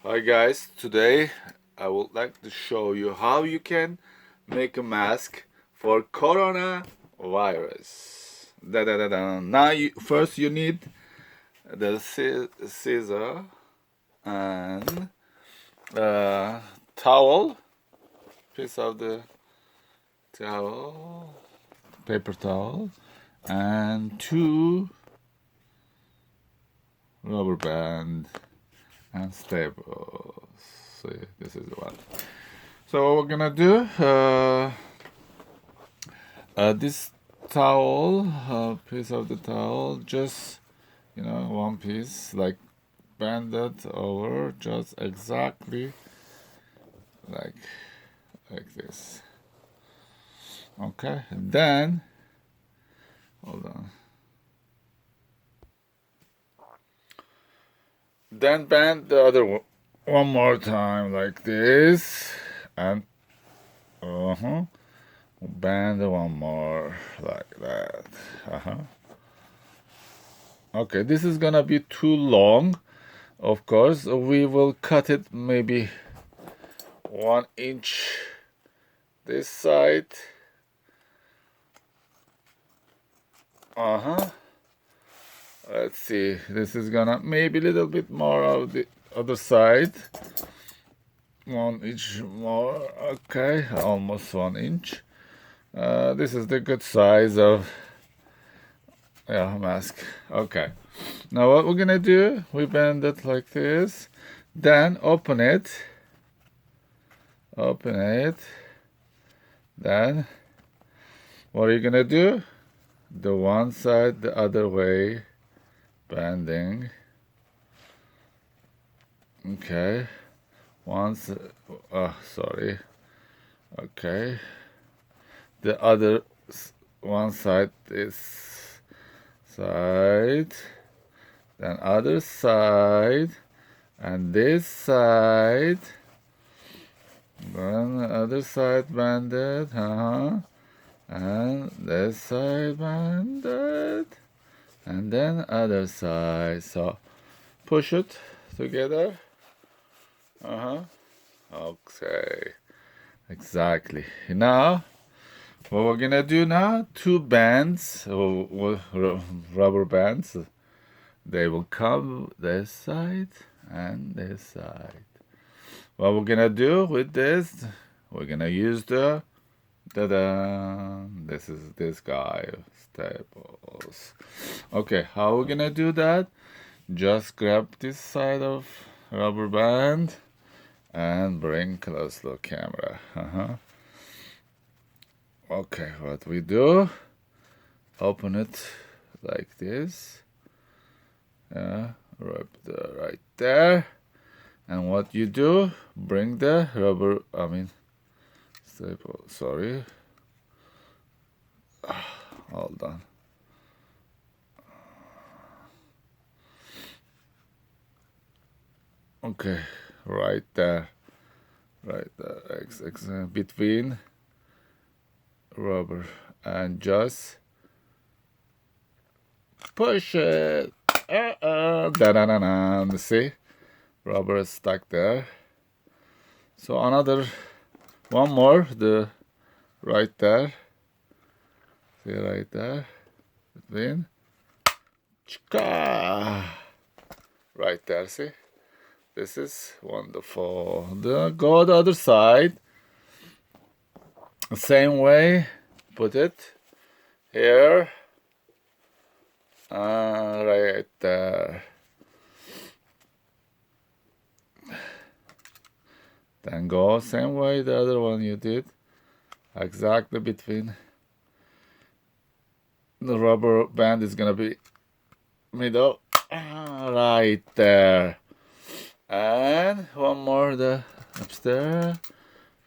Hi guys, today I would like to show you how you can make a mask for coronavirus. Da, da, da, da. Now first you need the scissor and towel, piece of the towel, paper towel, and two rubber band and staples. See, this is the one. So what we're gonna do, this towel, piece of the towel, just one piece, like bend it over, just exactly like this. Okay, then hold on. Then bend the other one more time like this, and bend one more like that. Okay, this is gonna be too long. Of course, we will cut it maybe 1 inch this side. Let's see. This is gonna maybe a little bit more of the other side. 1 inch more. Okay, almost 1 inch. This is the good size of mask. Okay. Now what we're gonna do? We bend it like this. Then open it. Open it. Then what are you gonna do? The one side the other way, bending. Okay. Once, sorry. Okay. The other one side, this side, then other side, and this side. Then the other side banded, and this side banded, and then other side. So push it together. Okay, exactly. Now what we're gonna do now, two bands, rubber bands, they will come this side and this side. What we're gonna do with this, we're gonna use the this is this guy, staples. Okay, how we're gonna do that? Just grab this side of rubber band and bring close to the camera. Okay, what we do, open it like this. Right there. And what you do, bring the rubber, staple, sorry. Hold on. Okay, right there. Right there, between rubber and just push it. Da-da-da-da. See, rubber is stuck there. So another one more, the right there. See right there, between. Chika. Right there, see. This is wonderful. Go the other side. Same way. Put it here. Right there. Then go same way the other one you did. Exactly between. The rubber band is gonna be middle. Right there. And one more the upstairs.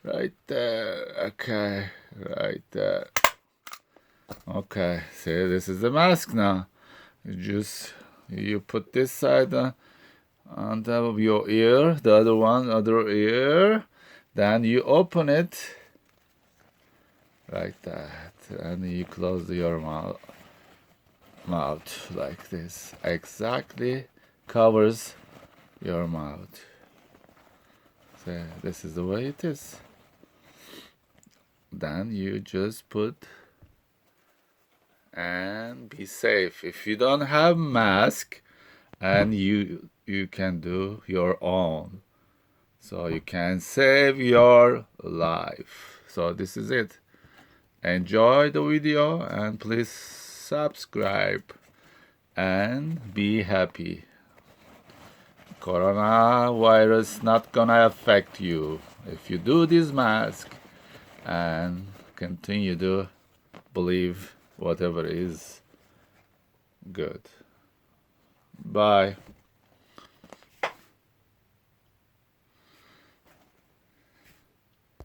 Right there. Okay. Right there. Okay. See, this is the mask now. You put this side on top of your ear, the other one, other ear. Then you open it like that, and you close your mouth like this. Exactly covers your mouth. This is the way it is. Then you just put and be safe. If you don't have mask, and you can do your own, so you can save your life. So this is it. Enjoy the video and please subscribe and be happy. Coronavirus not gonna affect you if you do this mask and continue to believe whatever is good. Bye.